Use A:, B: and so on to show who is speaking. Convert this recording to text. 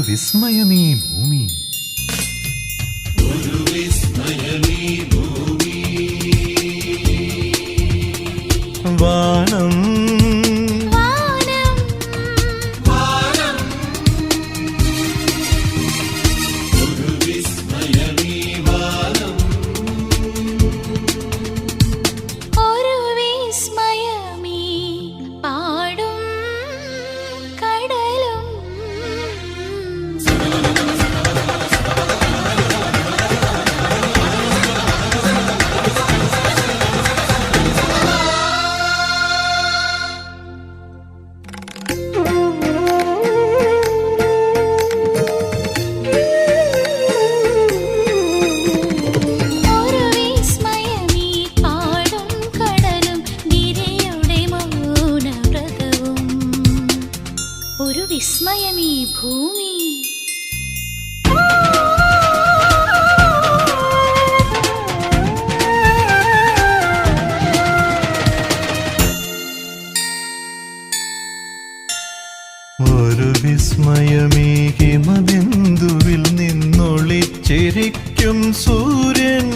A: വിസ്മയമീ ഭൂമി,
B: ഒരു വിസ്മയമീ ഭൂമി.
A: വാനം
B: ഒരു വിസ്മയമീ വാനം.
C: ഒരു വിസ്മയമീ പാടും കടലും. ഒരു വിസ്മയമീ പാടും കടലും ഗിരിയുടെ മൗനവ്രതവും. ഒരു വിസ്മയമീ ഭൂമി.
A: ഒരു വിസ്മയമീ ഹിമബിന്ദുവിൽ നിന്നൊളിച്ചിരിക്കും സൂര്യൻ.